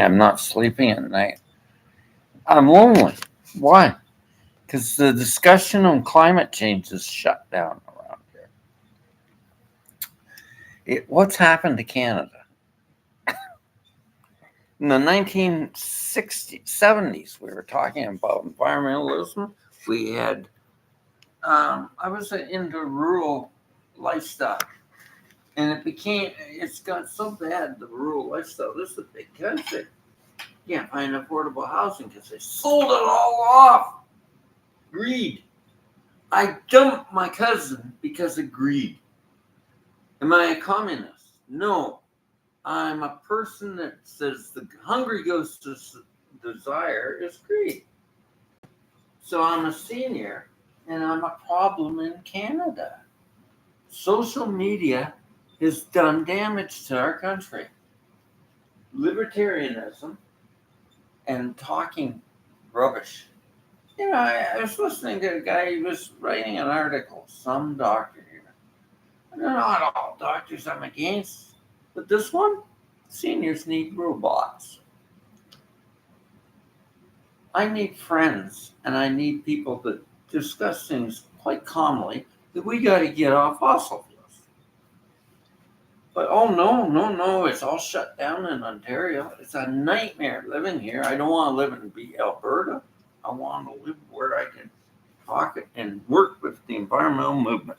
I'm not sleeping at night. I'm lonely. Why? Because the discussion on climate change is shut down around here. What's happened to Canada? In the 1960s, 70s, we were talking about environmentalism. We had, I was into rural lifestyle. And it's got so bad, the rural lifestyle. This is a big country. You can't find affordable housing because they sold it all off. Greed. I dumped my cousin because of greed. Am I a communist? No. I'm a person that says the hungry ghost desire is greed. So I'm a senior and I'm a problem in Canada. Social media has done damage to our country. Libertarianism and talking rubbish. I was listening to a guy, he was writing an article, some doctor here. They're not all doctors I'm against, but this one, seniors need robots. I need friends, and I need people to discuss things quite calmly that we got to get off fossil fuels. But oh no, it's all shut down in Ontario. It's a nightmare living here. I don't want to live in Alberta. I want to live where I can talk and work with the environmental movement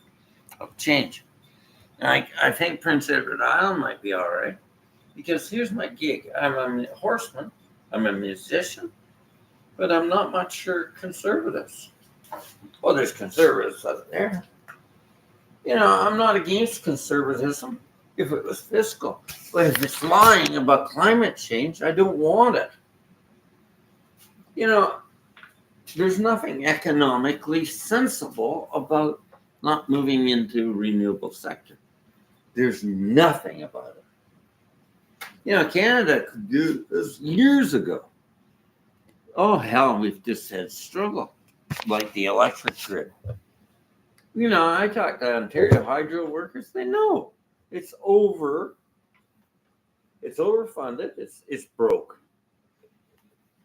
of change. And I think Prince Edward Island might be all right because here's my gig. I'm a horseman. I'm a musician, but I'm not much for conservatives. Well, there's conservatives out there. I'm not against conservatism if it was fiscal. But if it's lying about climate change, I don't want it. There's nothing economically sensible about not moving into renewable sector. There's nothing about it. Canada could do this years ago. Oh, hell, we've just had struggle, like the electric grid. I talked to Ontario hydro workers. They know it's over. It's overfunded. It's broke.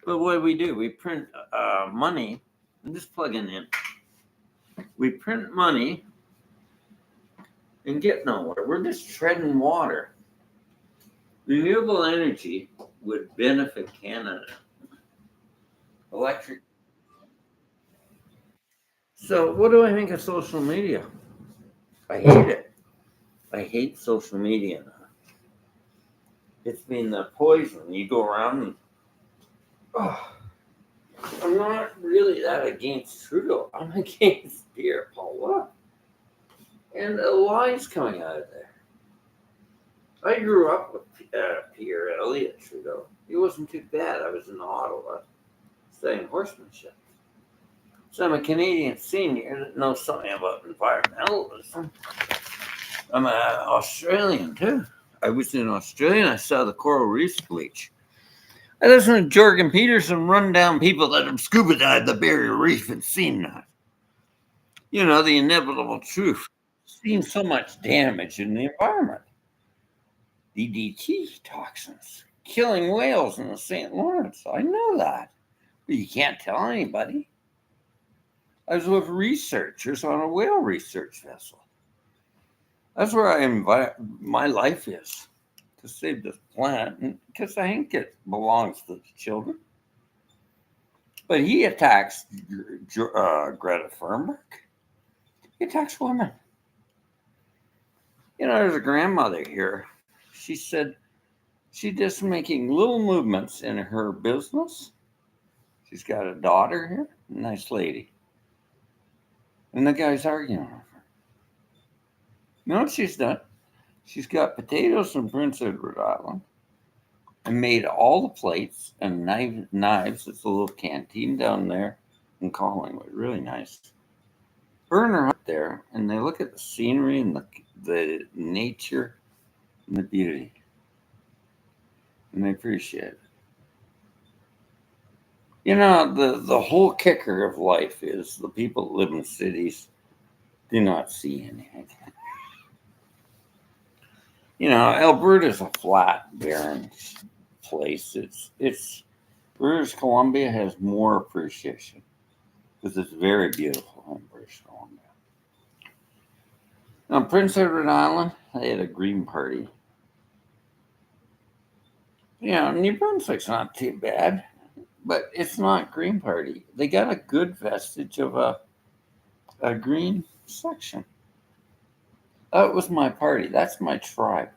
But what do? We print money. I'm just plugging in. We print money and get nowhere. We're just treading water. Renewable energy would benefit Canada. Electric. So what do I think of social media? I hate it. I hate social media now. It's been the poison. You go around and I'm not really that against Trudeau. I'm against Pierre Paula and the lies coming out of there. I grew up with Pierre Elliott Trudeau. He wasn't too bad. I was in Ottawa studying horsemanship. So I'm a Canadian senior that knows something about environmentalism. I'm an Australian too. I was in Australia and I saw the coral reefs bleach. I listened to Jordan Peterson run down people that have scuba dived the Barrier Reef and seen that. The inevitable truth. Seen so much damage in the environment. DDT toxins killing whales in the St. Lawrence. I know that. But you can't tell anybody. I was with researchers on a whale research vessel. That's where my life is. To save this planet, because I think it belongs to the children. But he attacks Greta Thunberg. He attacks women. There's a grandmother here. She said she's just making little movements in her business. She's got a daughter here, nice lady. And the guy's arguing with her. You know what she's done? She's got potatoes from Prince Edward Island and made all the plates and knives. It's a little canteen down there in Collingwood. Really nice. Burn her up there, and they look at the scenery and the nature and the beauty. And they appreciate it. The whole kicker of life is the people that live in cities do not see anything. Alberta's a flat, barren place. It's British Columbia has more appreciation because it's very beautiful in British Columbia. Now, Prince Edward Island, they had a Green Party. New Brunswick's not too bad, but it's not Green Party. They got a good vestige of a green section. That was my party. That's my tribe.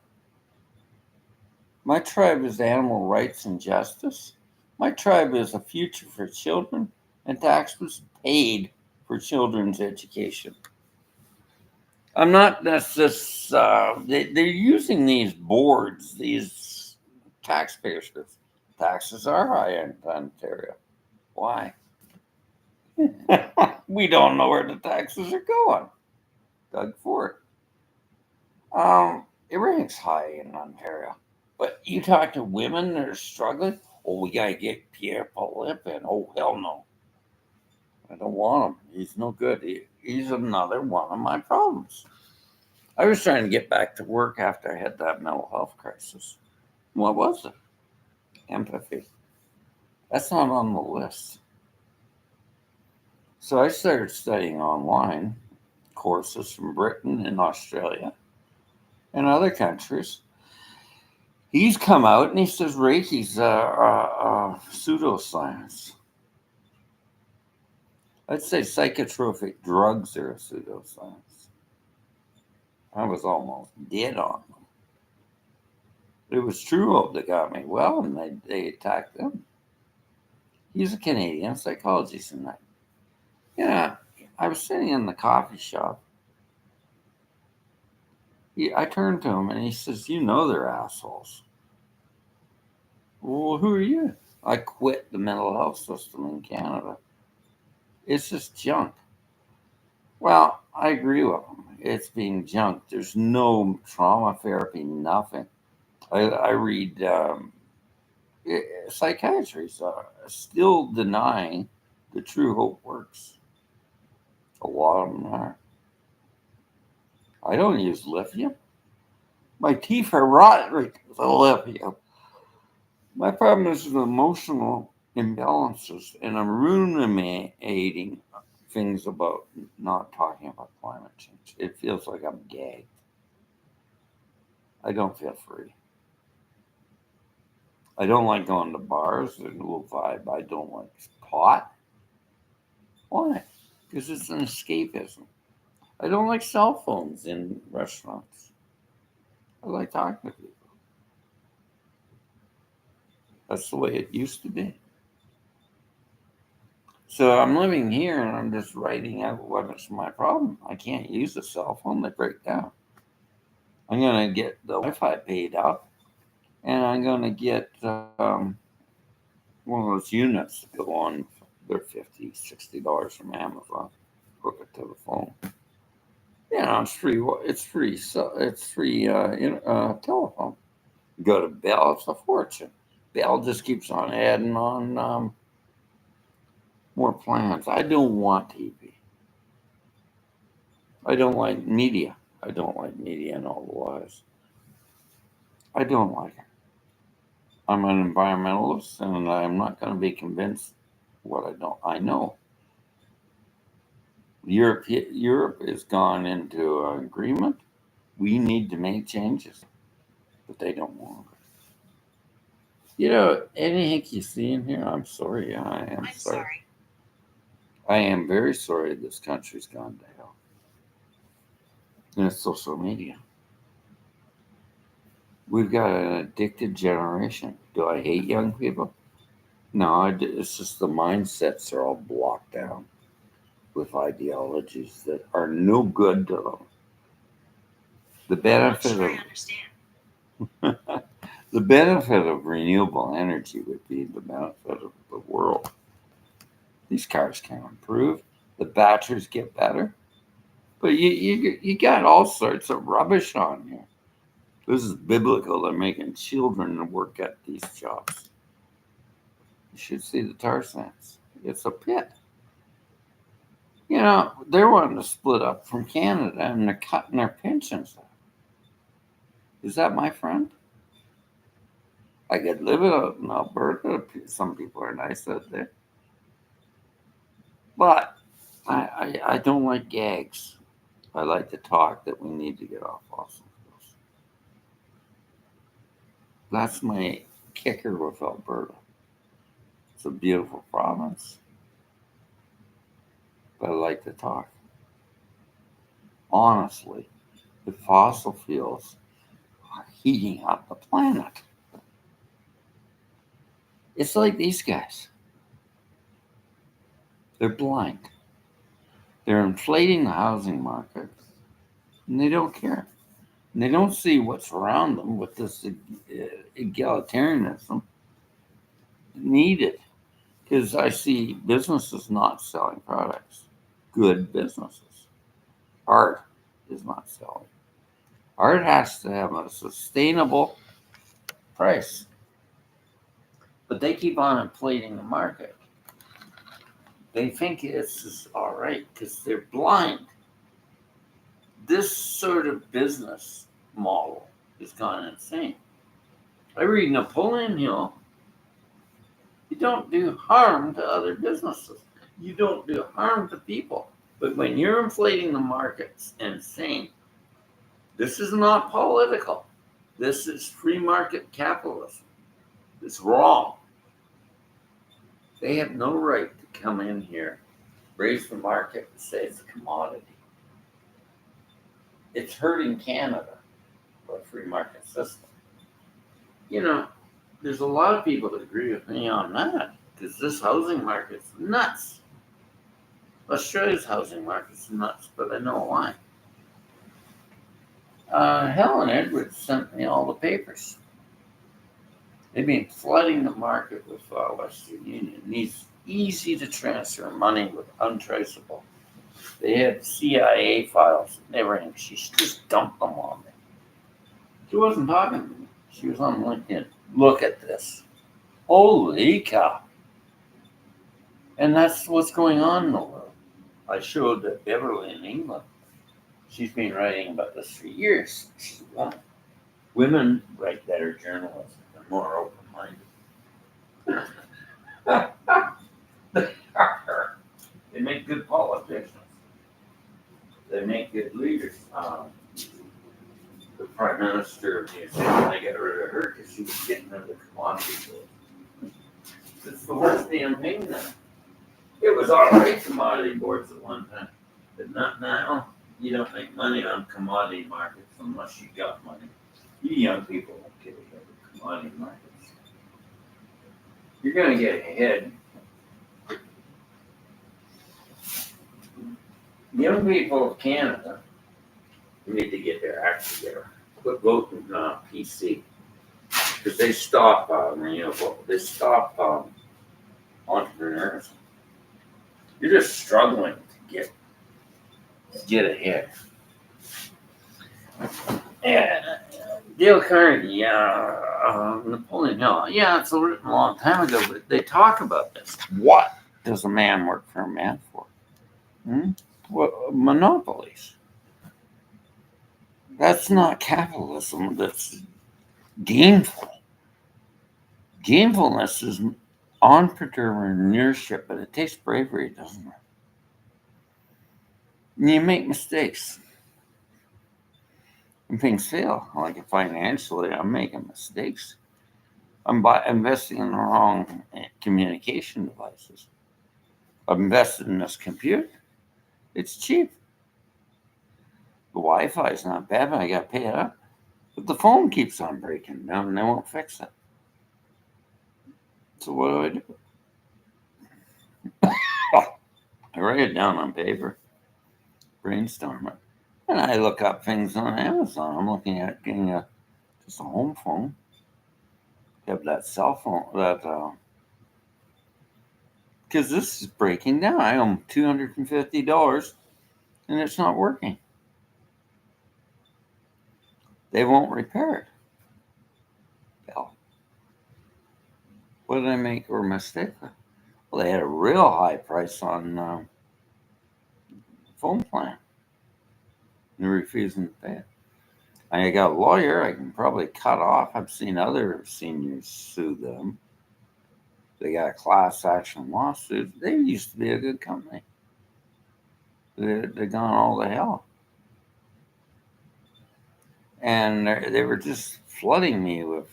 My tribe is animal rights and justice. My tribe is a future for children and taxes paid for children's education. I'm not. That's just. They're using these boards, these taxpayers. Taxes are high in Ontario. Why? We don't know where the taxes are going. Doug Ford. Everything's high in Ontario. But you talk to women that are struggling. Oh, we gotta get Pierre Poilievre. Oh, hell no. I don't want him. He's no good. He's another one of my problems. I was trying to get back to work after I had that mental health crisis. What was it? Empathy. That's not on the list. So I started studying online courses from Britain and Australia and other countries. He's come out and he says Reiki's pseudoscience. I'd say psychotropic drugs are a pseudoscience. I was almost dead on them. It was Trudeau that got me well, and they attacked them. He's a Canadian psychology tonight. I was sitting in the coffee shop. I turned to him and he says, they're assholes. Well, who are you? I quit the mental health system in Canada. It's just junk. Well, I agree with him. It's being junk. There's no trauma therapy, nothing. I read psychiatrists are still denying the True Hope works. A lot of them are. I don't use lithium. My teeth are rotten with lithium. My problem is with emotional imbalances, and I'm ruminating things about not talking about climate change. It feels like I'm gagged. I don't feel free. I don't like going to bars. There's a little vibe. I don't like pot. Why? Because it's an escapism. I don't like cell phones in restaurants. I like talking to people. That's the way it used to be. So I'm living here and I'm just writing out what's my problem. I can't use a cell phone. They break down. I'm going to get the Wi-Fi paid up and I'm going to get one of those units to go on. They're $50, $60 from Amazon. Hook it to the phone. It's free. It's free. So it's free telephone. Go to Bell. It's a fortune. Bell just keeps on adding on more plans. I don't want TV. I don't like media. I don't like media and all the lies. I don't like it. I'm an environmentalist, and I'm not going to be convinced what I know. Europe has gone into an agreement. We need to make changes, but they don't want it. Anything you see in here, I'm sorry. I'm sorry. I am very sorry this country's gone to hell. And it's social media. We've got an addicted generation. Do I hate young people? No, it's just the mindsets are all blocked down with ideologies that are no good to them. The benefit the benefit of renewable energy would be the benefit of the world. These cars can improve. The batteries get better. But you got all sorts of rubbish on here. This is biblical. They're making children work at these jobs. You should see the tar sands. It's a pit. They're wanting to split up from Canada and they're cutting their pensions out. Is that my friend? I could live in Alberta. Some people are nice out there. But I don't like gags. I like to talk that we need to get off fossil fuels. That's my kicker with Alberta. It's a beautiful province, but I like to talk. Honestly, the fossil fuels are heating up the planet. It's like these guys. They're blind. They're inflating the housing market, and they don't care. And they don't see what's around them with this egalitarianism needed. Because I see businesses not selling products, good businesses. Art is not selling. Art has to have a sustainable price, but they keep on inflating the market. They think it's all right because they're blind. This sort of business model has gone insane. I read Napoleon Hill. You don't do harm to other businesses. You don't do harm to people. But when you're inflating the markets and saying, this is not political, this is free market capitalism, it's wrong. They have no right to come in here, raise the market, and say it's a commodity. It's hurting Canada for a free market system. You know, there's a lot of people that agree with me on that because this housing market's nuts. Australia's housing market's nuts, but I know why. Helen Edwards sent me all the papers. They've been flooding the market with Western Union. It's easy to transfer money with untraceable. They had CIA files and everything. She just dumped them on me. She wasn't talking to me. She was on LinkedIn. Look at this. Holy cow. And that's what's going on in the world. I showed that Beverly in England. She's been writing about this for years. She's a woman. Women write better journalism. They're more open-minded. They make good politicians. They make good leaders. The Prime Minister of New Zealand, they got rid of her because she was getting into commodity boards. It's the worst damn thing now. It was all right, commodity boards at one time, but not now. You don't make money on commodity markets unless you got money. You young people don't get ahead of commodity markets. You're going to get ahead. Young people of Canada need to get their act together. Quit voting PC because they stop renewable. They stop entrepreneurs. You're just struggling to get ahead. Yeah, Dale Carnegie, Napoleon Hill. Yeah, it's written a long time ago, but they talk about this. What does a man work for a man for? Well, monopolies. That's not capitalism. That's gainful. Gainfulness is entrepreneurship, but it takes bravery, doesn't it? And you make mistakes. And things fail. Like financially, I'm making mistakes. I'm investing in the wrong communication devices. I've invested in this computer. It's cheap. The Wi-Fi is not bad, but I got to pay it up. But the phone keeps on breaking down, and they won't fix it. So what do? I write it down on paper, brainstorm it, and I look up things on Amazon. I'm looking at getting just a home phone. Have that cell phone because this is breaking down. I owe $250, and it's not working. They won't repair it. Hell, what did I make a mistake with? Well, they had a real high price on phone plan. They're refusing to pay it. I got a lawyer. I can probably cut off. I've seen other seniors sue them. They got a class action lawsuit. They used to be a good company. They're gone all to hell. And they were just flooding me with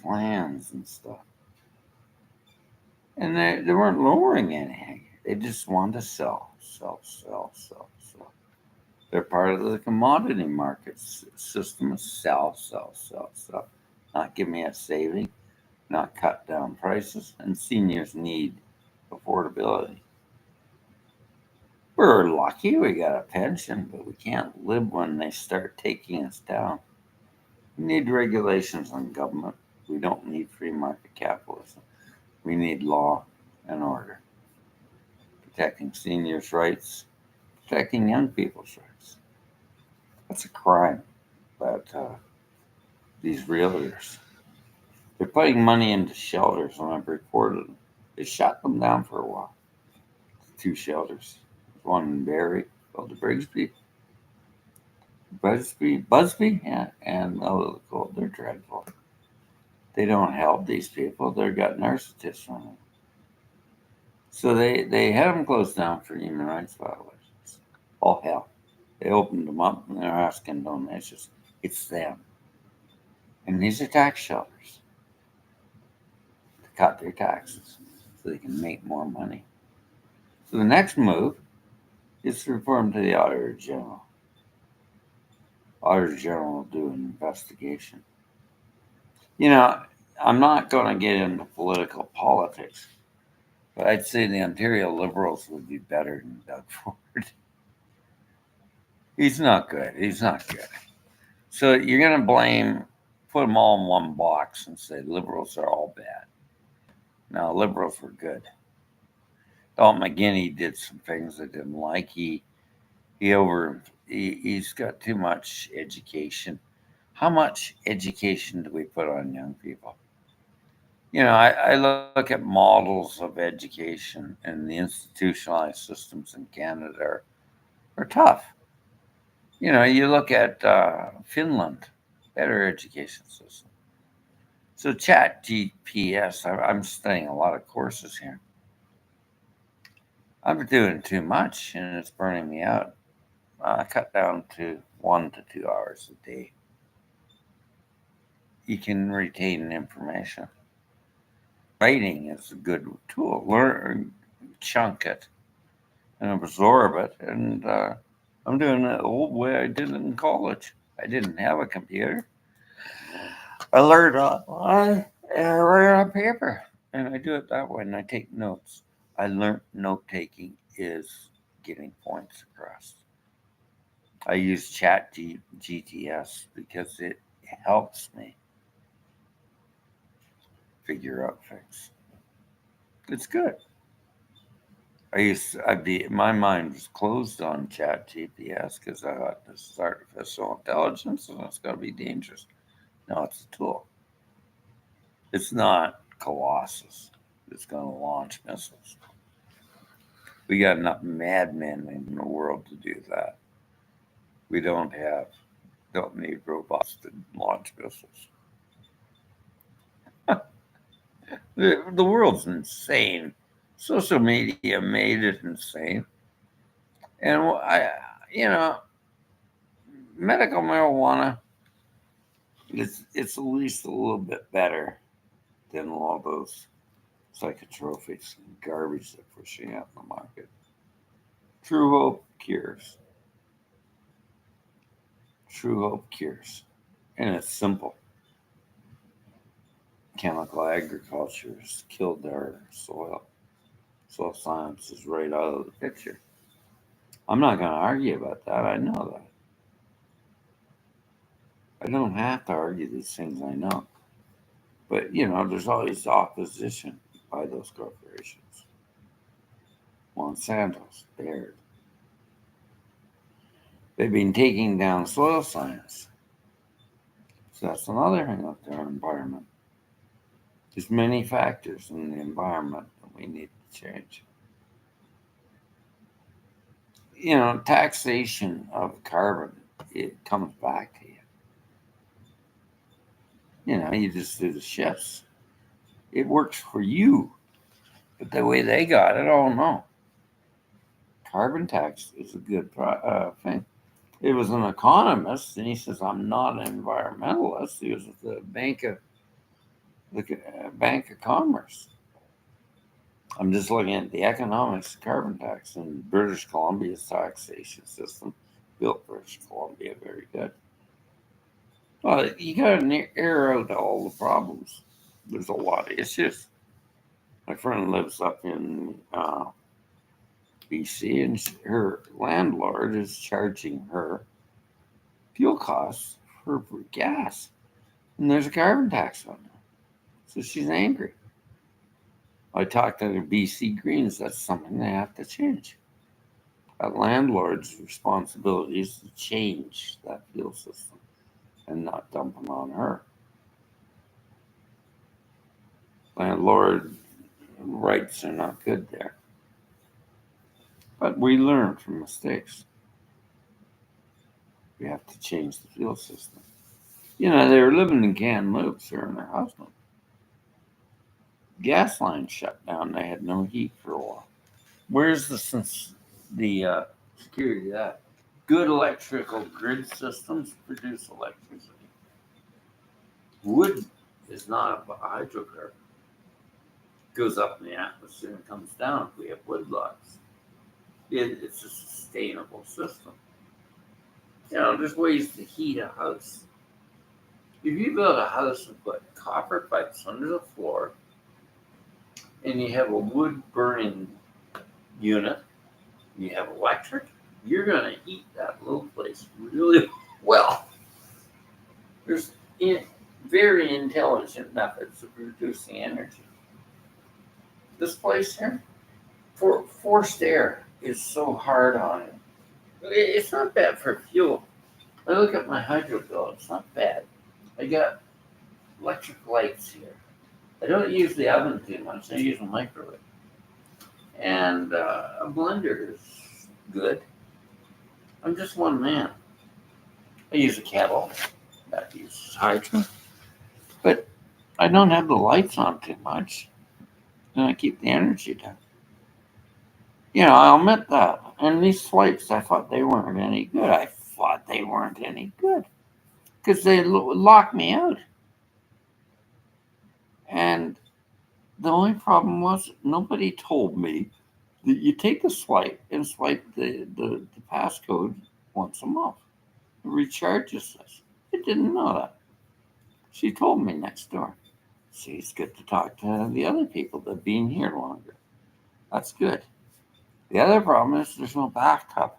plans and stuff. And they weren't lowering anything. They just wanted to sell, sell, sell, sell, sell. They're part of the commodity market system of sell, sell, sell, sell. Not give me a saving, not cut down prices. And seniors need affordability. We're lucky we got a pension, but we can't live when they start taking us down. We need regulations on government. We don't need free market capitalism. We need law and order, protecting seniors' rights, protecting young people's rights. That's a crime that these realtors, they're putting money into shelters, and I've reported them. They shut them down for a while. Two shelters, one in Barrie, called the Busby, yeah, and they're dreadful. They don't help these people. They've got narcissists on them. So they had them closed down for human rights violations. Oh, hell. They opened them up and they're asking donations. It's them. And these are tax shelters to cut their taxes so they can make more money. So the next move is to reform to the Auditor General. Auditor General will do an investigation. You know, I'm not going to get into political politics, but I'd say the Ontario Liberals would be better than Doug Ford. He's not good. He's not good. So you're going to put them all in one box and say liberals are all bad. No, liberals were good. Dalton McGuinty did some things I didn't like. He's got too much education. How much education do we put on young people? I look at models of education, and the institutionalized systems in Canada are tough. You look at Finland, better education system. So Chat GPS, I'm studying a lot of courses here. I'm doing too much, and it's burning me out. I cut down to 1 to 2 hours a day. You can retain information. Writing is a good tool. Learn, chunk it, and absorb it. And I'm doing it the old way I did it in college. I didn't have a computer. I learned online and I write on paper. And I do it that way, and I take notes. I learned note taking is getting points across. I use Chat GTS because it helps me figure out things. It's good. My mind was closed on Chat GPS because I thought this is artificial intelligence and it's going to be dangerous. No, it's a tool. It's not Colossus that's going to launch missiles. We got enough madmen in the world to do that. We don't need robots to launch missiles. The world's insane. Social media made it insane. And you know, medical marijuana it's at least a little bit better than all those psychotropics and garbage they're pushing out in the market. True Hope cures. True Hope cures. And it's simple. Chemical agriculture has killed our soil. Soil science is right out of the picture. I'm not going to argue about that. I know that. I don't have to argue these things, I know. But, there's always opposition by those corporations. Monsanto's, Bayer. They've been taking down soil science. So that's another thing with their environment. There's many factors in the environment that we need to change. Taxation of carbon it comes back to you. You know, you just do the shifts. It works for you, but the way they got it, oh no. Carbon tax is a good thing. It was an economist, and he says, "I'm not an environmentalist." He was at the Bank of Commerce. I'm just looking at the economics of carbon tax in British Columbia's taxation system. Built British Columbia very good. Well, you got to air out all the problems. There's a lot of issues. My friend lives up in BC, and her landlord is charging her fuel costs for gas, and there's a carbon tax on it. So she's angry. I talked to the BC Greens. That's something they have to change. A landlord's responsibility is to change that fuel system and not dump them on her. Landlord rights are not good there. But we learn from mistakes. We have to change the fuel system. You know, they were living in Kamloops, her and her husband. Gas line shut down. They had no heat for a while. Where's the security of that? Good electrical grid systems produce electricity. Wood is not a hydrocarbon. It goes up in the atmosphere and comes down if we have wood logs. It's a sustainable system. You know, there's ways to heat a house. If you build a house and put copper pipes under the floor, and you have a wood burning unit, you have electric, you're going to heat that little place really well. There's very intelligent methods of reducing energy. This place here, for forced air is so hard on it. It's not bad for fuel. I look at my hydro bill, it's not bad. I got electric lights here. I don't use the oven too much, I use a microwave. And a blender is good. I'm just one man. I use a kettle that uses hydro. But I don't have the lights on too much. And I keep the energy down. You know, I'll admit that. And these flights, I thought they weren't any good. I thought they weren't any good. Because they locked me out. And the only problem was nobody told me that you take a swipe and swipe the passcode once a month. It recharges this. I didn't know that. She told me next door. See, it's good to talk to the other people that have been here longer. That's good. The other problem is there's no bathtub.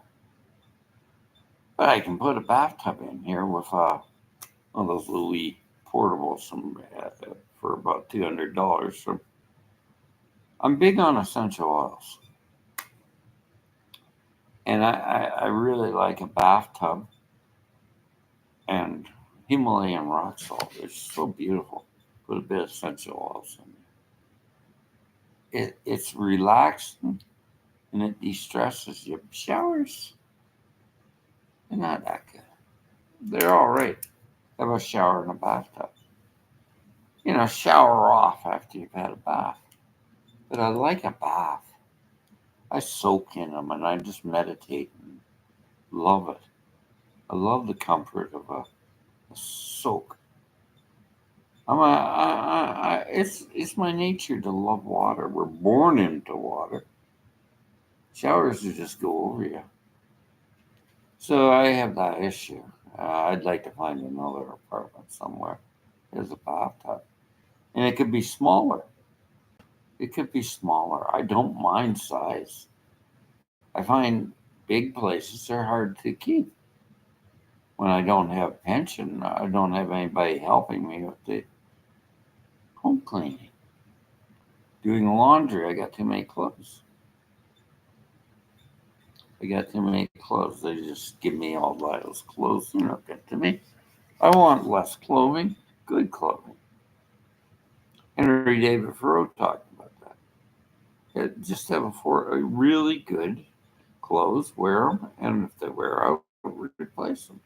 But I can put a bathtub in here with one of those Louis portables for about $200. So I'm big on essential oils. And I really like a bathtub and Himalayan rock salt. It's so beautiful. Put a bit of essential oils in there. It's relaxing and it de-stresses you. Showers, they're not that good. They're all right. Have a shower in a bathtub. You know, shower off after you've had a bath. But I like a bath. I soak in them and I just meditate and love it. I love the comfort of a soak. It's my nature to love water. We're born into water. Showers just go over you. So I have that issue. I'd like to find another apartment somewhere. There's a bathtub. And it could be smaller. It could be smaller. I don't mind size. I find big places are hard to keep. When I don't have pension, I don't have anybody helping me with the home cleaning. Doing laundry, I got too many clothes. They just give me all those clothes. They're not good to me. I want less clothing, good clothing. Henry David Thoreau talked about that. Just have a really good clothes, wear them, and if they wear out, replace them.